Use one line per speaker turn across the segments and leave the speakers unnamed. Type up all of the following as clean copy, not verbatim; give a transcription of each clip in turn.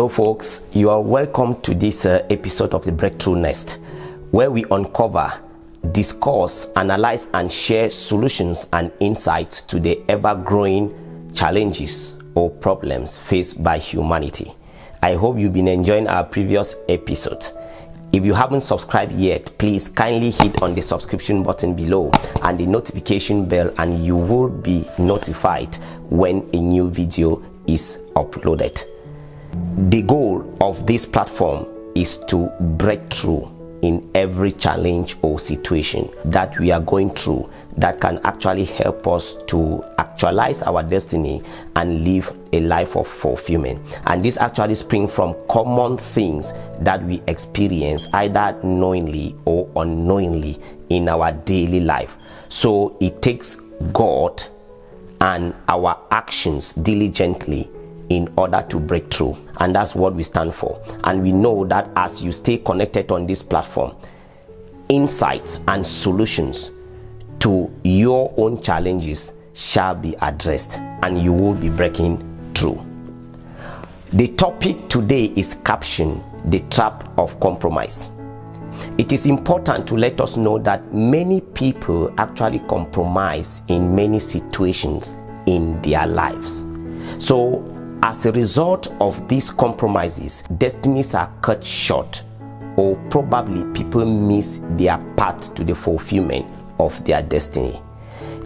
Hello folks, you are welcome to this episode of the Breakthrough Nest, where we uncover, discuss, analyze and share solutions and insights to the ever-growing challenges or problems faced by humanity. I hope you've been enjoying our previous episodes. If you haven't subscribed yet, please kindly hit on the subscription button below and the notification bell, and you will be notified when a new video is uploaded. The goal of this platform is to break through in every challenge or situation that we are going through that can actually help us to actualize our destiny and live a life of fulfillment. And this actually springs from common things that we experience either knowingly or unknowingly in our daily life. So it takes God and our actions diligently in order to break through, and that's what we stand for. And we know that as you stay connected on this platform, insights and solutions to your own challenges shall be addressed and you will be breaking through. The topic today is captioned "The Trap of Compromise." It is important to let us know that many people actually compromise in many situations in their lives. So as a result of these compromises, destinies are cut short, or probably people miss their path to the fulfillment of their destiny.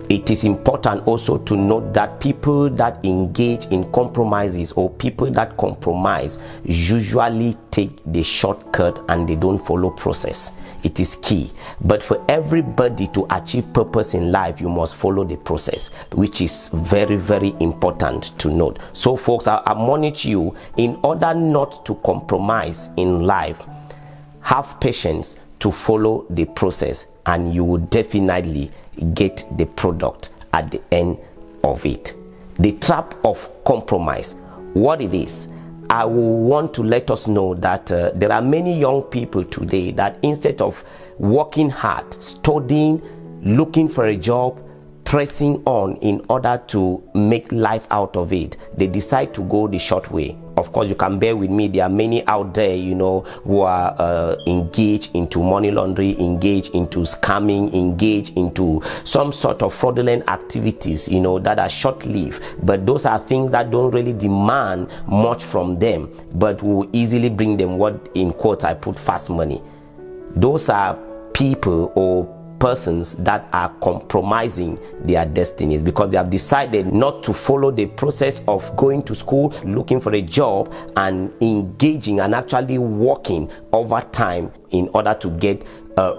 It is important also to note that people that engage in compromises or people that compromise usually take the shortcut and they don't follow process. It is key. But for everybody to achieve purpose in life, you must follow the process, which is very, very important to note. So folks, I admonish you, in order not to compromise in life, have patience to follow the process, and you will definitely get the product at the end of it. The trap of compromise, what it is, I will want to let us know that there are many young people today that instead of working hard, studying, looking for a job, pressing on in order to make life out of it, they decide to go the short way. Of course, you can bear with me, there are many out there, who are engaged into money laundering, engaged into scamming, engaged into some sort of fraudulent activities, that are short-lived. But those are things that don't really demand much from them, but will easily bring them what, in quotes, I put, fast money. Those are people or persons that are compromising their destinies because they have decided not to follow the process of going to school, looking for a job, and engaging and actually working overtime in order to get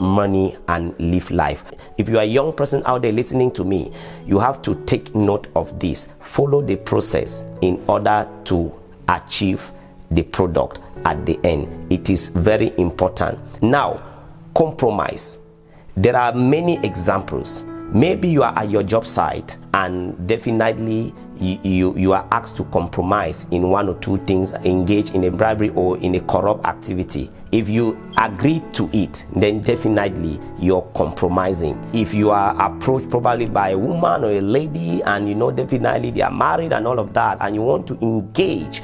money and live life. If you are a young person out there listening to me, you have to take note of this. Follow the process in order to achieve the product at the end. It is very important. Now, compromise. There are many examples. Maybe you are at your job site and definitely you are asked to compromise in one or two things, engage in a bribery or in a corrupt activity. If you agree to it, then definitely you're compromising. If you are approached probably by a woman or a lady and definitely they are married and all of that, and you want to engage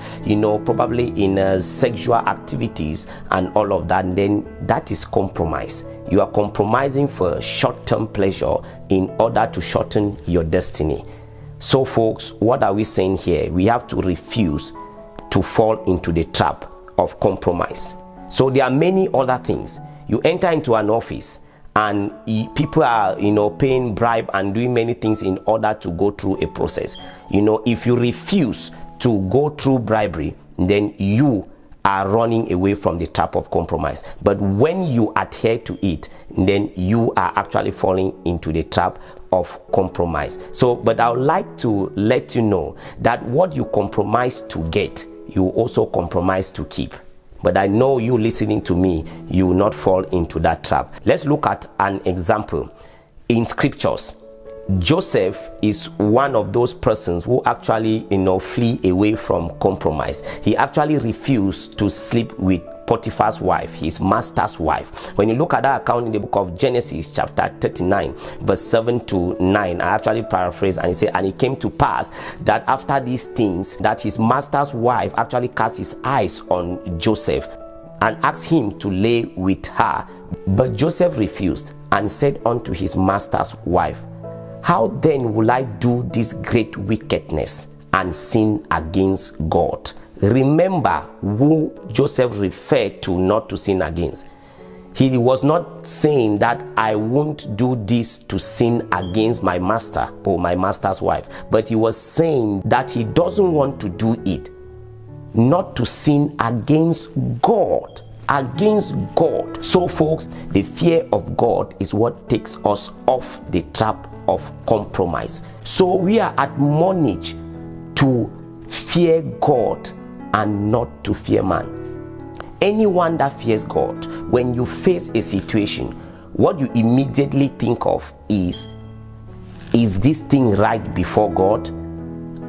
probably in sexual activities and all of that, then that is compromise. You are compromising for short-term pleasure in order to shorten your destiny. So folks, what are we saying here? We have to refuse to fall into the trap of compromise. So there are many other things. You enter into an office and people are paying bribe and doing many things in order to go through a process. If you refuse to go through bribery, then you are running away from the trap of compromise. But when you adhere to it, then you are actually falling into the trap of compromise. So, but I would like to let you know that what you compromise to get, you also compromise to keep. But I know you listening to me, you will not fall into that trap. Let's look at an example in scriptures. Joseph is one of those persons who actually flee away from compromise. He actually refused to sleep with Potiphar's wife, his master's wife. When you look at that account in the book of Genesis chapter 39 verse 7 to 9, I actually paraphrase, and he said, and it came to pass that after these things, that his master's wife actually cast his eyes on Joseph and asked him to lay with her. But Joseph refused and said unto his master's wife, how then will I do this great wickedness and sin against God? Remember who Joseph referred to not to sin against. He was not saying that I won't do this to sin against my master or my master's wife, but he was saying that he doesn't want to do it not to sin against God. Against God. So folks, the fear of God is what takes us off the trap of compromise. So we are admonished to fear God and not to fear man. Anyone that fears God, when you face a situation, what you immediately think of is this thing right before God?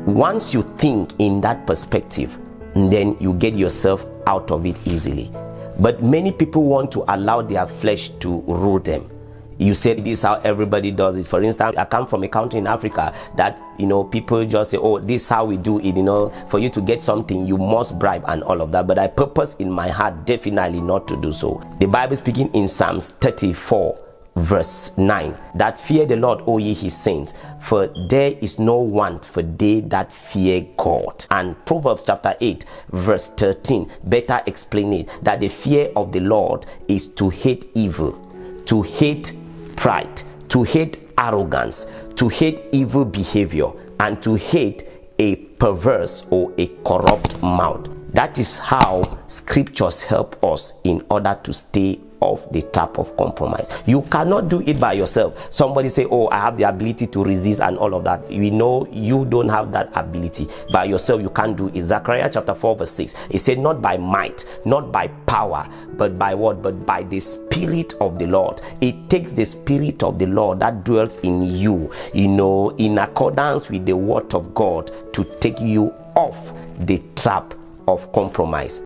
Once you think in that perspective, then you get yourself out of it easily. But many people want to allow their flesh to rule them. You said this is how everybody does it. For instance, I come from a country in Africa that, people just say, oh, this is how we do it. For you to get something, you must bribe and all of that. But I purpose in my heart definitely not to do so. The Bible speaking in Psalms 34 verse 9, that fear the Lord, O ye his saints, for there is no want for they that fear God. And Proverbs chapter 8 verse 13 better explain it, that the fear of the Lord is to hate evil, to hate pride, to hate arrogance, to hate evil behavior, and to hate a perverse or a corrupt mouth. That is how scriptures help us in order to stay off the trap of compromise. You cannot do it by yourself. Somebody say, oh, I have the ability to resist and all of that. We know you don't have that ability. By yourself, you can't do it. Zechariah chapter 4 verse 6, it said, not by might, not by power, but by what? But by the Spirit of the Lord. It takes the Spirit of the Lord that dwells in you, in accordance with the word of God, to take you off the trap of compromise.